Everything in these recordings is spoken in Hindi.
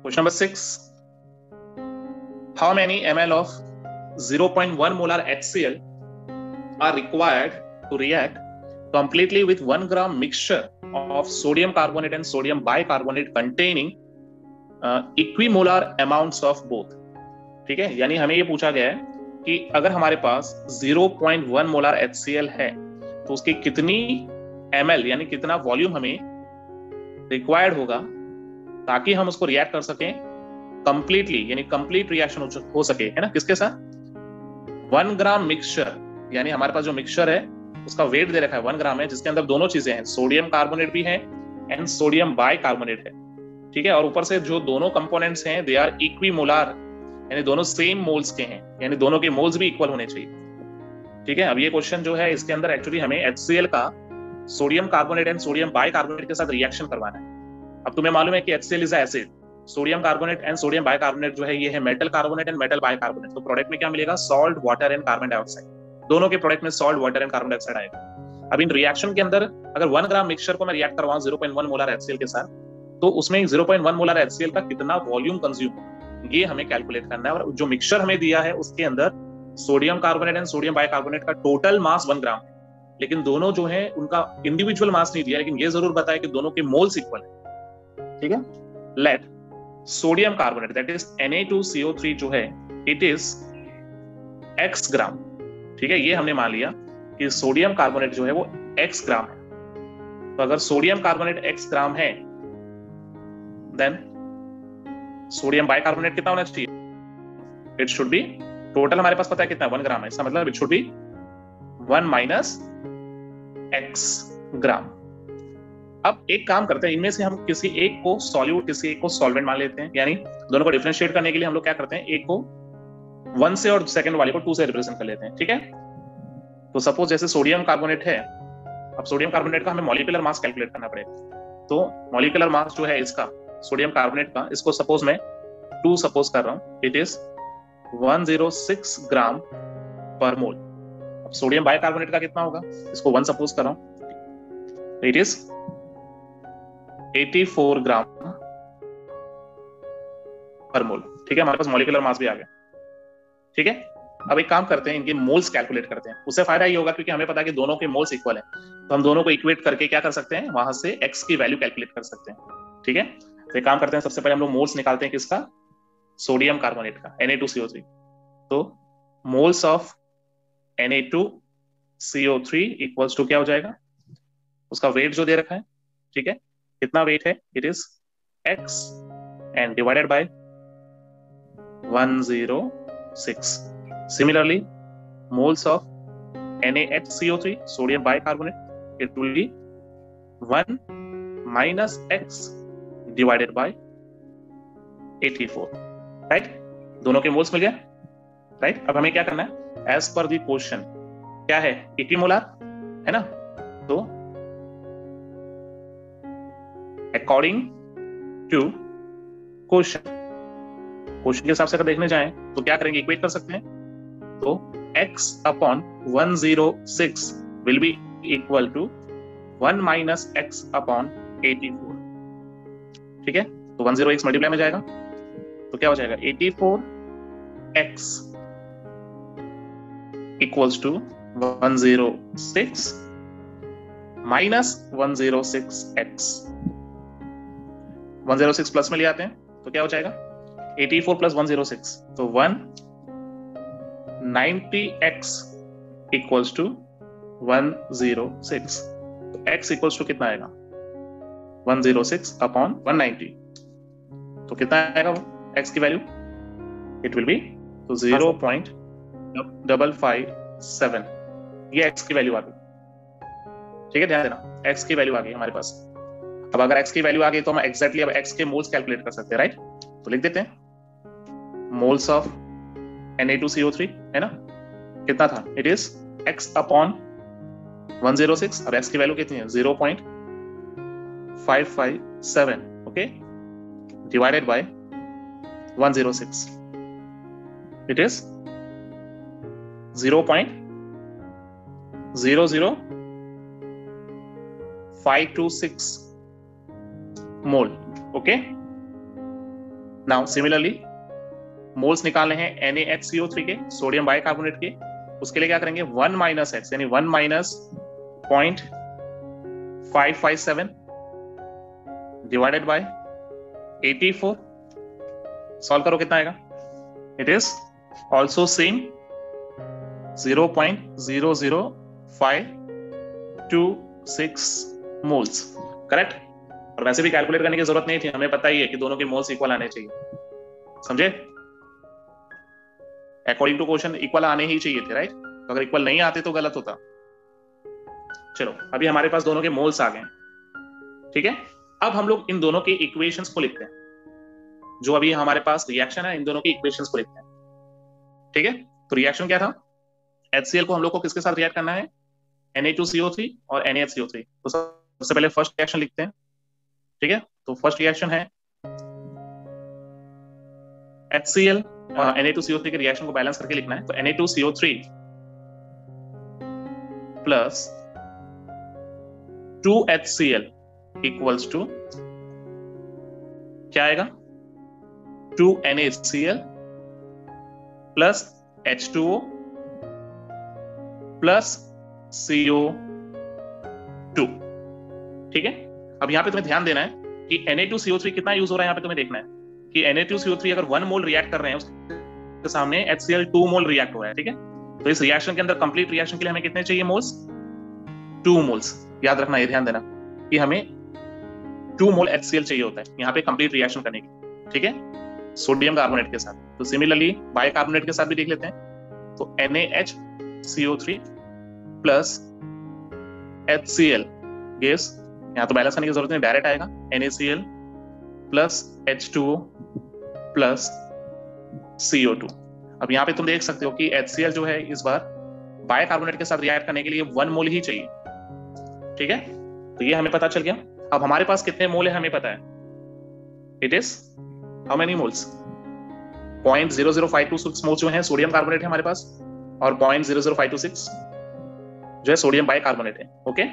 Question number 6. How many ml of 0.1 molar HCl are required to react completely with 1 gram mixture of sodium carbonate and sodium bicarbonate containing equimolar amounts of both? ठीक है, यानी हमें ये पूछा गया है कि अगर हमारे पास 0.1 मोलार HCl है तो उसकी कितनी ml यानी कितना वॉल्यूम हमें रिक्वायर्ड होगा ताकि हम उसको रिएक्ट कर सकें कंप्लीटली, यानी कंप्लीट रिएक्शन हो सके, है ना, किसके साथ? 1 ग्राम मिक्सचर, यानी हमारे पास जो मिक्सचर है उसका वेट दे रखा है 1 ग्राम है, जिसके अंदर दोनों चीजें हैं, सोडियम कार्बोनेट भी है एंड सोडियम बाइकार्बोनेट है, ठीक है, और ऊपर से जो दोनों कंपोनेंट्स हैं दे आर इक्विमोलार, यानी दोनों सेम मोल्स के हैं, यानी दोनों के मोल्स भी इक्वल होने चाहिए, ठीक है। अब ये क्वेश्चन जो है इसके अंदर एक्चुअली हमें HCl का sodium carbonate and sodium bicarbonate के साथ रिएक्शन करवाना है। अब तुम्हें मालूम है कि HCl is acid, sodium carbonate and sodium bicarbonate जो है ये है metal carbonate and metal bicarbonate, तो प्रोडक्ट में क्या मिलेगा? Salt, water and carbon dioxide, दोनों के प्रोडक्ट में salt, water and carbon dioxide आएगा। अब इन रिएक्शन के अंदर अगर 1 ग्राम मिक्सचर को मैं रिएक्ट करवाऊं 0.1 मोलार HCl के साथ, तो उसमें 0.1 मोलार HCl का कितना वॉल्यूम कंज्यूम, ये हमें कैलकुलेट करना है। और जो मिक्सचर हमें दिया है उसके अंदर sodium carbonate and sodium bicarbonate का टोटल मास 1 ग्राम है, लेकिन दोनों जो है उनका इंडिविजुअल मास नहीं दिया, लेकिन ये जरूर बताया कि दोनों के मोल्स इक्वल है, ठीक है। Let sodium carbonate that is Na2CO3 जो है इट इज x ग्राम, ठीक है, ये हमने मान लिया कि सोडियम कार्बोनेट जो है वो x ग्राम है। तो अगर सोडियम कार्बोनेट x ग्राम है देन सोडियम बाइकार्बोनेट कितना होना चाहिए? इट शुड बी, टोटल हमारे पास पता है कितना 1 ग्राम है, इसका मतलब it should be 1 minus x ग्राम। अब एक काम करते हैं, इनमें से हम किसी एक को सॉल्यूट, किसी एक को सॉल्वेंट मान लेते हैं, यानी दोनों को डिफरेंशिएट करने के लिए हम लोग क्या करते हैं, एक को 1 से और सेकंड वाले को 2 से रिप्रेजेंट कर लेते हैं, ठीक है। तो सपोज जैसे सोडियम कार्बोनेट है, अब सोडियम कार्बोनेट का हमें मॉलिक्यूलर मास कैलकुलेट करना पड़ेगा, तो मॉलिक्यूलर मास जो है इसका सोडियम कार्बोनेट का, इसको सपोज मैं 2 सपोज कर रहा हूं, इट इज 106 ग्राम पर मोल। अब सोडियम बाइकार्बोनेट का कितना होगा, इसको 1 सपोज कर रहा हूं, इट इज 84 ग्राम पर मोल, ठीक है, हमारे पास मॉलिक्यूलर मास भी आ गया, ठीक है। अब एक काम करते हैं, इनके मोल्स कैलकुलेट करते हैं, उससे फायदा ये होगा क्योंकि हमें पता है कि दोनों के मोल्स इक्वल हैं, तो हम दोनों को इक्वेट करके क्या कर सकते हैं, वहां से x की वैल्यू कैलकुलेट कर सकते हैं, ठीक है। तो एक काम करते हैं, सबसे पहले हम लोग मोल्स निकालते हैं किसका, सोडियम कार्बोनेट का, Na2CO3। तो moles of Na2CO3 equals to क्या हो जाएगा, उसका वेट जो दे रखा है, ठीक है, कितना वेट है, it is x and divided by 106। Similarly moles of NaHCO3 sodium bicarbonate, it will be 1 minus x divided by 84, right, दोनों के मोल्स मिल गए, राइट। अब हमें क्या करना है, एज पर द क्वेश्चन क्या है, इक्विमोलार है ना, तो अकॉर्डिंग टू क्वेश्चन के हिसाब से अगर देखने जाएं तो क्या करेंगे, इक्वेट कर सकते हैं, तो x upon 106 will be equal to 1 minus x upon 84, ठीक है। तो 106 मल्टीप्लाई में जाएगा तो क्या हो जाएगा, 84x equals to 106 minus 106x, 106 plus में ले आते हैं तो क्या हो जाएगा, 84 प्लस 106, तो 190x इक्वल्स टू 106, तो x इक्वल्स टू कितना आएगा, 106 अपॉन 190, तो कितना आएगा वो x की वैल्यू, इट विल बी तो 0.557, ये x की वैल्यू आ गई, ठीक है, ध्यान देना x की वैल्यू आ गई हमारे पास। अब अगर x की वैल्यू आ गई तो हम एग्जैक्टली अब x के मोल्स कैलकुलेट कर सकते हैं, राइट। तो लिख देते हैं, मोल्स ऑफ Na2CO3 है ना, कितना था, इट इज x अपॉन 106, अब x की वैल्यू कितनी है, 0.557, okay, divided by 106, it is 0.00526 mole, okay. Now similarly moles निकालने हैं NaHCO3 के, सोडियम बाइकार्बोनेट के, उसके लिए क्या करेंगे 1 माइनस x यानी 1 माइनस 0.557 डिवाइडेड बाय 84। सॉल्व करो कितना आएगा, it is also same 0.00526 moles, correct. और वैसे भी कैलकुलेट करने की जरूरत नहीं थी, हमें पता ही है कि दोनों के मोल्स इक्वल आने चाहिए, समझे। अकॉर्डिंग टू क्वेश्चन इक्वल आने ही चाहिए थे, राइट। तो अगर इक्वल नहीं आते तो गलत होता। चलो अभी हमारे पास दोनों के मोल्स आ गए, ठीक है। अब हम लोग इन दोनों के इक्वेशंस को लिखते हैं, जो अभी हमारे पास रिएक्शन है इन दोनों की इक्वेशंस को लिखते हैं, ठीक है। तो रिएक्शन क्या था, HCl को हम लोग को किसके साथ रिएक्ट करना है, Na2CO3 और NaHCO3। तो सबसे पहले फर्स्ट रिएक्शन लिखते हैं, ठीक है। तो फर्स्ट रिएक्शन है HCl और Na2CO3 के रिएक्शन को बैलेंस करके लिखना है। तो Na2CO3 plus 2HCl equals to क्या आएगा, 2NaCl plus H2O plus CO2, ठीक है। अब यहां पे तुम्हें ध्यान देना है कि Na2CO3 कितना यूज हो रहा है, यहां पे तुम्हें देखना है कि Na2CO3 अगर 1 मोल रिएक्ट कर रहे हैं उसके सामने HCl 2 मोल रिएक्ट हो रहा है, ठीक है। तो इस रिएक्शन के अंदर कंप्लीट रिएक्शन के लिए हमें कितने चाहिए मोल्स, 2 मोल्स। याद रखना, ये ध्यान देना कि हमें 2 मोल HCl चाहिए होता है यहाँ पे कंप्लीट रिएक्शन करने के, ठीक है, सोडियम कार्बोनेट के साथ। तो सिमिलरली बाइकार्बोनेट के साथ भी देख लेते हैं। तो NaHCO3 प्लस HCl गैस, यहाँ तो बैलेंस करने की जरूरत नहीं, डायरेक्ट आएगा NaCl plus H2O plus CO2। अब यहाँ पे तुम देख सकते हो कि HCl जो है इस बार बाइकार्बोनेट के साथ रिएक्ट करने के लिए 1 मोल ही चाहिए, ठीक है। तो ये हमें पता चल गया। अब हमारे पास कितने मोल है हमें पता है, it is how many moles, 0.00526 moles जो है सोडियम कार्बोनेट है हमारे पास, और 0.00526 जो है सोडियम बाइकार्बोनेट है, ओके।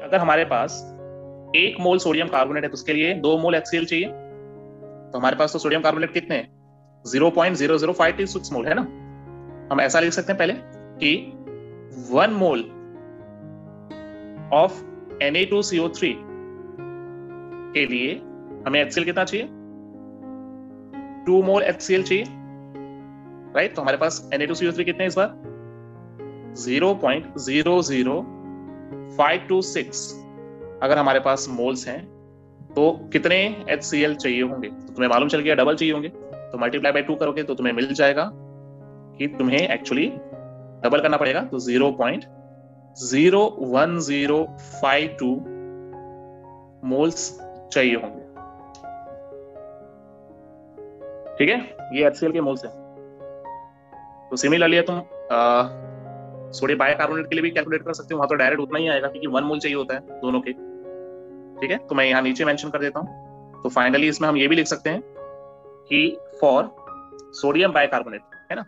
अगर हमारे पास 1 मोल सोडियम कार्बोनेट है तो उसके लिए 2 मोल HCl चाहिए। तो हमारे पास तो सोडियम कार्बोनेट कितने हैं, 0.00526 मोल है ना। हम ऐसा लिख सकते हैं पहले कि 1 मोल ऑफ Na2CO3 के लिए हमें HCl कितना चाहिए, 2 मोल HCl चाहिए, राइट। तो हमारे पास Na2CO3 कितने इस बार 0.00526 अगर हमारे पास मोल्स हैं तो कितने HCl चाहिए होंगे, तो तुम्हें मालूम चल गया डबल चाहिए होंगे। तो मल्टीप्लाई बाय 2 करोगे तो तुम्हें मिल जाएगा कि तुम्हें एक्चुअली डबल करना पड़ेगा। तो 0.01052 मोल्स चाहिए होंगे, ठीक है। ये HCl के मोल्स हैं। तो सिमिलरली तुम सोडियम बाइकार्बोनेट के लिए भी कैलकुलेट कर सकते हो, वहां तो डायरेक्ट उतना ही आएगा क्योंकि 1 मोल चाहिए होता है दोनों के, ठीक है। तो मैं यहाँ नीचे मेंशन कर देता हूं। तो फाइनली इसमें हम ये भी लिख सकते हैं कि फॉर सोडियम बाइकार्बोनेट, है ना,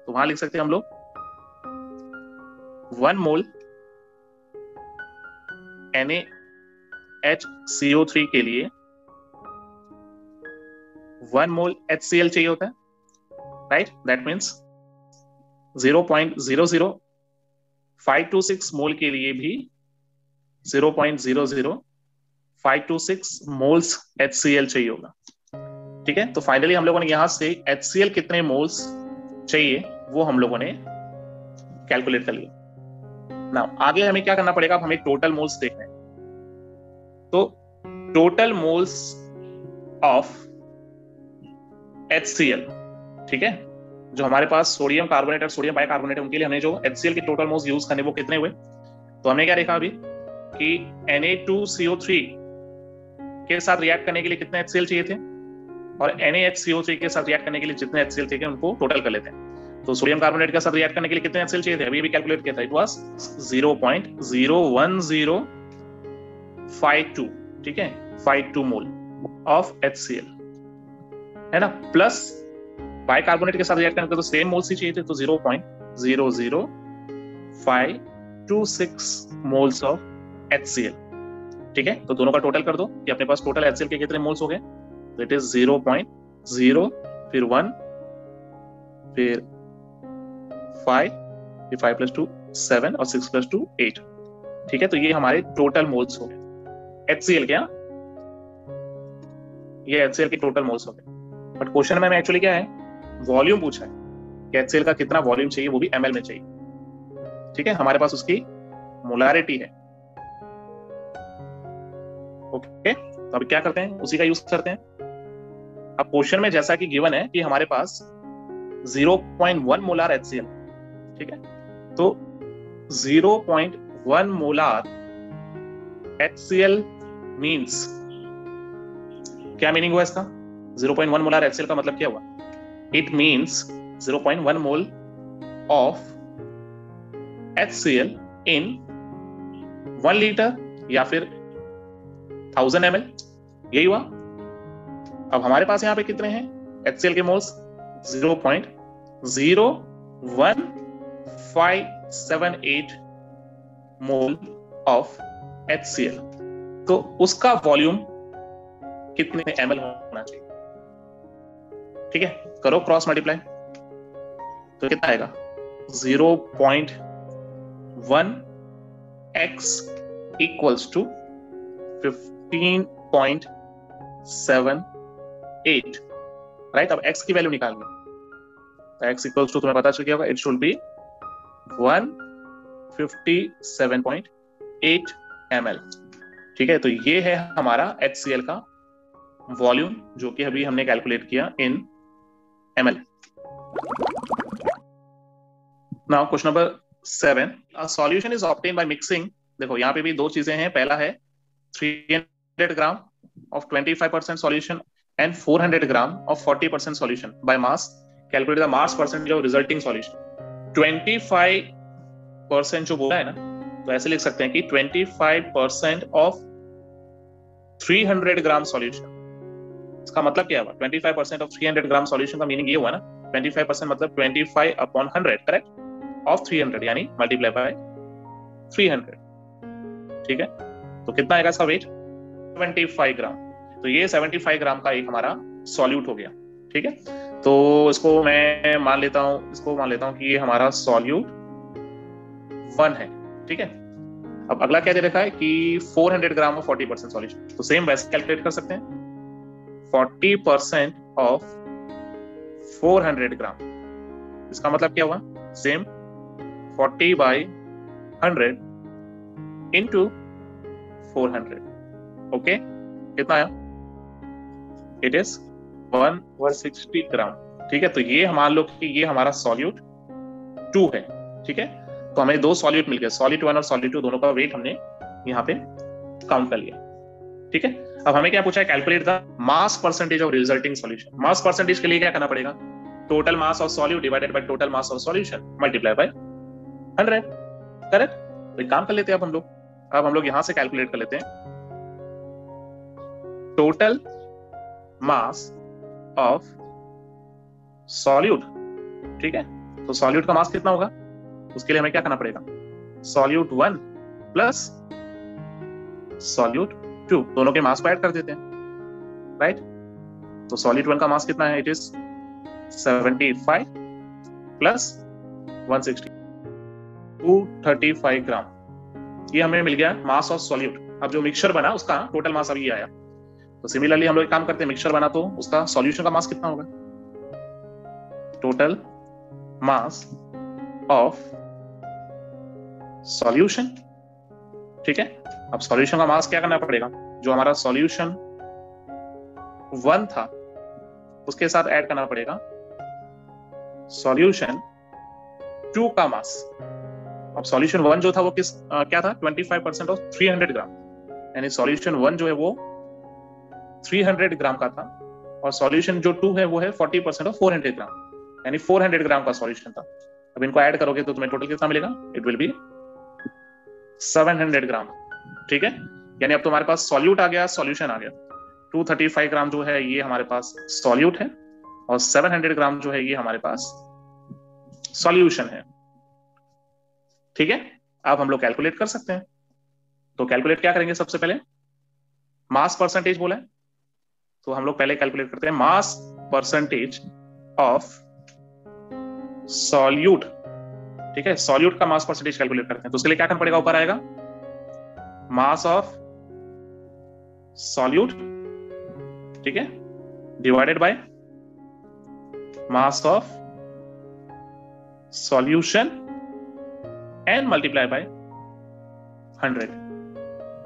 तो वहां लिख सकते हैं हम लोग 1 मोल NaHCO3 के लिए 1 मोल HCl चाहिए होता है, राइट। दैट मीन्स 0.00526 मोल के लिए भी 0.00526 मोल्स HCl चाहिए होगा, ठीक है। तो फाइनली हम लोगों ने यहां से HCl कितने मोल्स चाहिए वो हम लोगों ने कैलकुलेट कर लिया। नाउ आगे हमें क्या करना पड़ेगा, अब हमें टोटल मोल्स देखना है। तो टोटल मोल्स ऑफ HCl, ठीक है, जो हमारे पास सोडियम कार्बोनेट और सोडियम बाइकार्बोनेट है उनके लिए हमने जो HCl के टोटल मोल्स यूज करने वो कितने हुए। तो हमने क्या देखा अभी कि Na2CO3 के साथ रिएक्ट करने के लिए कितने HCl चाहिए थे, और NaHCO3 के साथ रिएक्ट करने के लिए जितने HCl थे उनको टोटल कर लेते हैं। तो सोडियम कार्बोनेट के साथ रिएक्ट करने के लिए कितने HCl चाहिए थे, अभी भी कैलकुलेट किया था, इट वाज 0.01052, ठीक है, 52 मोल ऑफ HCl, है ना। प्लस बाइकार्बोनेट के साथ रिएक्ट करने के तो सेम मोल्स ही चाहिए थे, तो 0.00526 मोल्स ऑफ HCl, ठीक है। तो दोनों का टोटल कर दो कि अपने पास टोटल HCl के कितने मोल्स हो गए, तो इट इज 0, फिर 1, फिर 5, फिर 5 + 2 7 और 6 + 2 8। ठीक है, तो ये हमारे टोटल मोल्स हो गए HCl के। ये HCl के टोटल मोल्स हो गए। बट क्वेश्चन में एक्चुअली क्या है, वॉल्यूम पूछा है कि HCl का कितना वॉल्यूम चाहिए, वो भी ml में चाहिए। ठीक है, हमारे पास उसकी मोलारिटी है। ओके, तो अभी क्या करते हैं, उसी का यूज करते हैं। अब क्वेश्चन में जैसा कि गिवन है कि हमारे पास 0.1 मोलार HCl, ठीक है, तो 0.1 मोलार HCl मींस, क्या मीनिंग हुआ इसका? 0.1 मोलार HCl का मतलब क्या हुआ? It means 0.1 mole of HCl in 1 litre या फिर 1000 ml, यही हुआ। अब हमारे पास यहाँ पे कितने हैं HCl के मोल्स? 0.01578 mole of HCl। तो उसका वॉल्यूम कितने ml होना चाहिए? ठीक है, करो क्रॉस मल्टीप्लाई, तो कितना आएगा? 0.1x equals to 15.78, right. अब x की वैल्यू निकाल लो, तो x इक्वल्स टू तुम्हें पता चल गया होगा, इट शुड बी 157.8 ml। ठीक है, तो ये है हमारा HCl का वॉल्यूम, जो कि अभी हमने कैलकुलेट किया इन ml। Now question number 7, a solution is obtained by mixing. देखो यहाँ पे भी दो चीजें हैं। पहला है 300 gram of 25% solution and 400 gram of 40% solution by mass. Calculate the mass percentage of resulting solution. 25% जो बोला है ना, तो ऐसे लिख सकते हैं कि 25% ऑफ 300 ग्राम सॉल्यूशन। इसका मतलब क्या हुआ? 25% ऑफ 300 ग्राम सॉल्यूशन का मीनिंग ये हुआ ना, 25% मतलब 25/100, करेक्ट, ऑफ 300, यानी मल्टीप्लाई बाय 300। ठीक है, तो कितना आएगा इसका वेट? 75 ग्राम। तो ये 75 ग्राम का एक हमारा सॉल्यूट हो गया। ठीक है, तो इसको मैं मान लेता हूं कि ये हमारा सॉल्यूट 1 है। ठीक है, अब अगला क्या दे रखा है कि 400 ग्राम ऑफ 40% सॉल्यूशन, तो सेम वैसे कैलकुलेट कर सकते हैं। 40% ऑफ 400 ग्राम, इसका मतलब क्या हुआ? Same 40/100 into 400। ओके, कितना आया? इट इज 160 ग्राम। ठीक है, तो ये मान लो कि ये हमारा सॉल्यूट 2 है। ठीक है, तो हमें दो सॉल्यूट मिल गए, सॉल्यूट 1 और सॉल्यूट 2, दोनों का वेट हमने यहाँ पे काउंट कर लिया। ठीक है, अब हमें क्या पूछा है? Calculate the mass percentage of resulting solution. Mass percentage के लिए क्या करना पड़ेगा? Total mass of solute divided by total mass of solution multiply by 100, correct. तो एक काम कर लेते हैं, अब हम लोग यहां से कैलकुलेट कर लेते हैं टोटल मास ऑफ सॉल्यूट। ठीक है, तो सॉल्यूट का मास कितना होगा? उसके लिए हमें क्या करना पड़ेगा? सॉल्यूट 1 प्लस सॉल्यूट 2, दोनों के मास को ऐड कर देते हैं, राइट। तो सॉल्यूट 1 का मास कितना है? इट इज 75 प्लस 160, 235 ग्राम। ये हमें मिल गया मास ऑफ सॉल्यूट। अब जो मिक्सचर बना उसका टोटल मास अभी आया। तो सिमिलरली हम लोग एक काम करते हैं, मिक्सचर बना तो उसका सॉल्यूशन का मास कितना होगा? Total mass of solution. ठीक है, अब सॉल्यूशन का मास क्या करना पड़ेगा? जो हमारा सॉल्यूशन 1 था उसके साथ ऐड करना पड़ेगा सॉल्यूशन 2 का मास। अब सॉल्यूशन 1 जो था वो क्या था? 25% ऑफ 300 ग्राम, यानी सॉल्यूशन 1 जो है वो 300 ग्राम का था, और सॉल्यूशन जो 2 है वो है 40% ऑफ 400 ग्राम, यानी 400 ग्राम का सॉल्यूशन था। अब इनको ऐड करोगे तो तुम्हें टोटल कितना मिलेगा? इट विल बी 700 ग्राम। ठीक है, यानी अब तुम्हारे पास सॉल्यूट आ गया, सॉल्यूशन आ गया। 235 ग्राम जो है ये हमारे पास सॉल्यूट है, और 700 ग्राम जो है ये हमारे पास सॉल्यूशन है। ठीक है, अब हम लोग कैलकुलेट कर सकते हैं। तो कैलकुलेट क्या करेंगे? सबसे पहले मास परसेंटेज बोला है, तो हम लोग पहले कैलकुलेट करते हैं मास परसेंटेज ऑफ सॉल्यूट, ठीक है, सॉल्यूट का मास परसेंटेज कैलकुलेट करते हैं। तो उसके लिए क्या करना पड़ेगा, ऊपर आएगा मास ऑफ सॉल्यूट, ठीक है, divided by mass of solution and multiply by 100।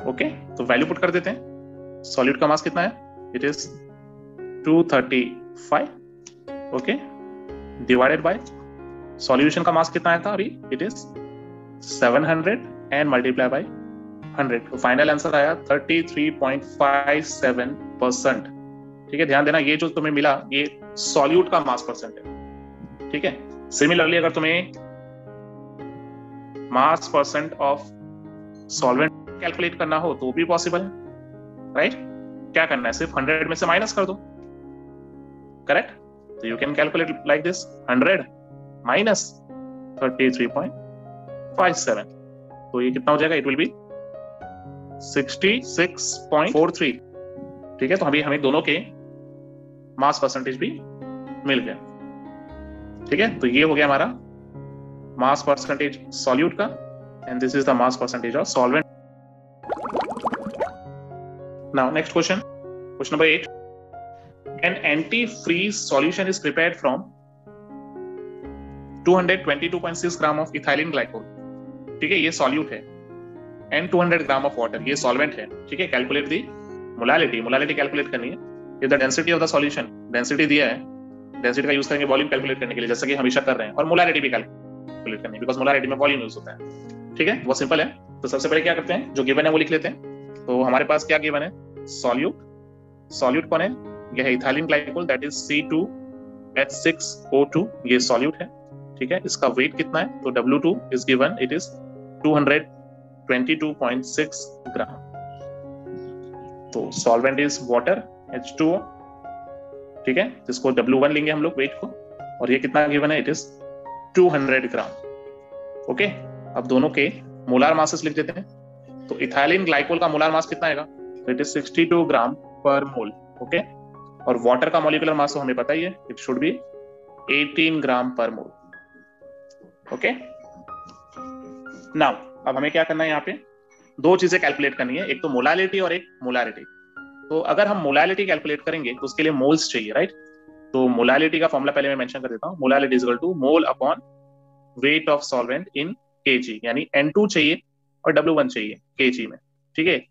Okay, तो वैल्यू पुट कर देते हैं। सॉल्यूट का मास कितना है, it is 235, okay, divided by solution का मास कितना आया था अभी, it is 700 and multiply by 100। तो फाइनल आंसर आया 33.57%। ठीक है, ध्यान देना, ये जो तुम्हें मिला ये सॉल्यूट का मास परसेंट है। ठीक है, सिमिलरली अगर तुम्हें मास परसेंट ऑफ सॉल्वेंट कैलकुलेट करना हो तो भी पॉसिबल है, राइट? क्या करना है, सिर्फ 100 में से माइनस कर दो, करेक्ट? तो you can calculate like this, 100 minus 33.57, तो ये कितना हो जाएगा, इट विल बी 66.43। ठीक है, तो अभी हमें दोनों के मास परसेंटेज भी मिल गया। ठीक है, तो ये हो गया हमारा मास परसेंटेज सॉल्यूट का, and this is the mass percentage of solvent. Now next question, question number 8, an anti-freeze solution is prepared from 222.6 gram of ethylene glycol. ठीक है, ये सॉल्यूट है, एंड 200 ग्राम ऑफ वाटर, ये सॉल्वेंट है। ठीक है, calculate the molality, molality calculate करनी है। If the density of the solution, density दिया है, डेंसिटी का यूज करेंगे वॉल्यूम कैलकुलेट करने के लिए, जैसा कि हमेशा कर रहे हैं, और मोलालिटी भी कैलकुलेट करनी है, बिकॉज मोलालिटी में वॉल्यूम यूज होता है। ठीक है, बहुत सिंपल है। तो सबसे पहले क्या करते हैं, जो गिवन है वो लिख लेते हैं। तो हमारे पास क्या गिवन है, सॉल्यूट, सॉल्यूट कौन है, यह है ethylene glycol, that is C2H6O2, ये सॉल्यूट है। ठीक है, इसका वेट कितना है, तो W2 is given, it is 222.6 ग्राम। तो सॉल्वेंट इज वाटर H2O, ठीक है, जिसको W1 लेंगे हम लोग वेट को, और ये कितना गिवन है, इट इज 200 ग्राम। ओके, अब दोनों के मोलार मासेस लिख देते हैं। तो इथाइलिन ग्लाइकोल का मोलार मास कितना आएगा, इट इज 62 ग्राम पर मोल। ओके, और वाटर का मॉलिक्यूलर मास तो हमें पता ही है, इट शुड बी 18 ग्राम पर मोल। ओके, नाउ अब हमें क्या करना है, यहाँ पे दो चीजें कैलकुलेट करनी है, एक तो मोलालिटी और एक मोलारिटी। तो अगर हम मोलालिटी कैलकुलेट करेंगे तो उसके लिए मोल्स चाहिए, राइट? तो मोलालिटी का फॉर्मूला पहले मैं मेंशन कर देता हूँ, molality is equal to mole upon weight of solvent in KG, यानी N2 चाहिए और W1 चाहिए केजी में। ठीक है,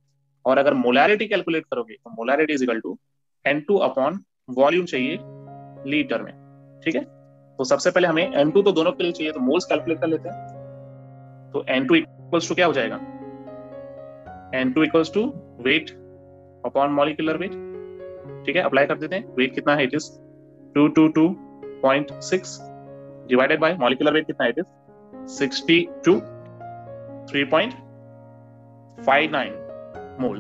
और अगर मोलारिटी कैलकुलेट करोगे तो molarity is equal to N2 upon volume चाहिए लीटर में। ठीक है, तो सबसे पहले हमें N2 तो दोनों के लिए चाहिए, तो मोल्स कैलकुलेट कर लेते हैं। तो N2 इक्वल्स टू क्या हो जाएगा, N2 equals to weight upon molecular weight. ठीक है, अप्लाई कर देते हैं, वेट कितना है, it is 222.6 divided by molecular weight कितना है, इट इज 62, 3.59 मोल।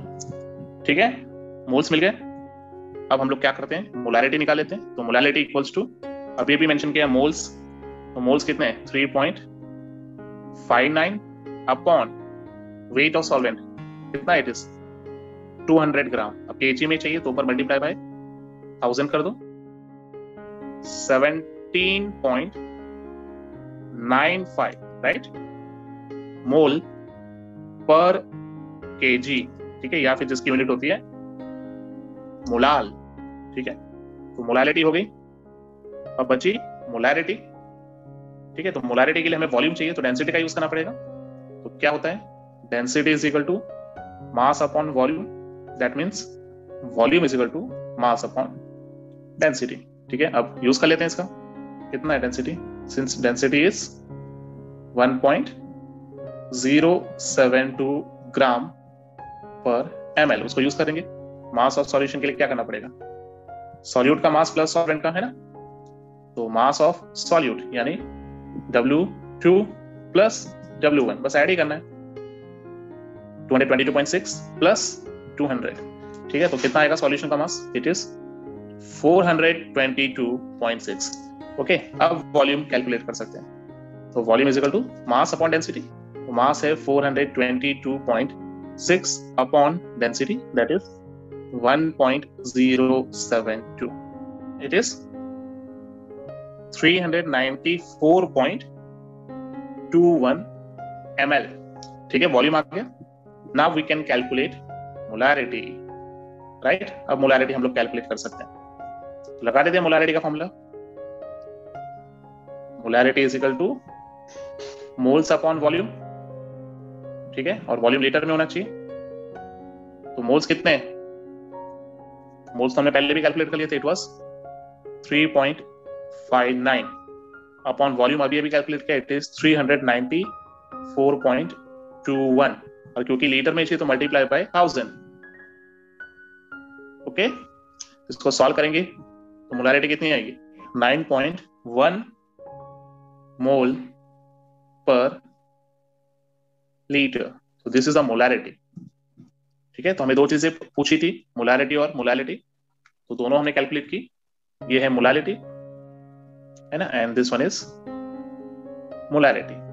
ठीक है, मोल्स मिल गए। अब हम लोग क्या करते हैं, मोलारिटी निकाल लेते हैं। तो मोलारिटी इक्वल्स टू, अभी भी मेंशन किया मोल्स, तो मोल्स कितने हैं, 3.59 अपॉन वेट ऑफ सॉल्वेंट कितना, इट इज 200 ग्राम। अब केजी में चाहिए तो ऊपर मल्टीप्लाई बाय 1000 कर दो, 17.95, राइट, मोल पर केजी। ठीक है, या फिर जिसकी यूनिट होती है मोलाल। ठीक है, तो मोलालिटी हो गई, अब बची मोलारिटी। ठीक है, तो मोलारिटी के लिए हमें वॉल्यूम चाहिए, तो डेंसिटी का यूज करना पड़ेगा। तो क्या होता है, density is equal to mass upon volume, that means volume is equal to mass upon density. ठीक है, अब यूज कर लेते हैं इसका, कितना है डेंसिटी, सिंस डेंसिटी इज 1.072 ग्राम पर ml, उसको यूज करेंगे। मास ऑफ सॉल्यूशन के लिए क्या करना पड़ेगा, सॉल्यूट का मास प्लस सॉल्वेंट का है ना, तो मास ऑफ सॉल्यूट यानी W2 प्लस W1, बस ऐड ही करना है, 222.6 प्लस 200। ठीक है, तो कितना आएगा सॉल्यूशन का मास, इट इज 422.6। ओके, अब वॉल्यूम कैलकुलेट कर सकते हैं। तो volume is equal to mass upon density, तो मास है 422.6 upon density, that is 1.072। It is 394.21 ml. ठीक है, वॉल्यूम आ गया. Now we can calculate molarity, right. अब मोलारिटी हम लोग कैलकुलेट कर सकते हैं. लगा देते हैं मोलारिटी का formula. Molarity is equal two moles upon volume. ठीक है, और वॉल्यूम लीटर में होना चाहिए. तो मोल्स कितने हैं? मोल्स तो हमने पहले भी कैलकुलेट कर लिए थे. इट वाज 3.59 अपॉन वॉल्यूम अभी अभी कैलकुलेट किया. It is 394.21. और क्योंकि लीटर में चाहिए तो मल्टीप्लाई बाय 1000. ओके, इसको सॉल्व करेंगे तो मोलारिटी कितनी आएगी? 9.1 मोल पर लीटर. तो दिस इज अ मोलारिटी. ठीक है, तो हमें दो चीजें पूछी थी, मोलारिटी और मोलालिटी. तो दोनों हमने कैलकुलेट की. ये है मोलालिटी, है ना, and this one is molarity.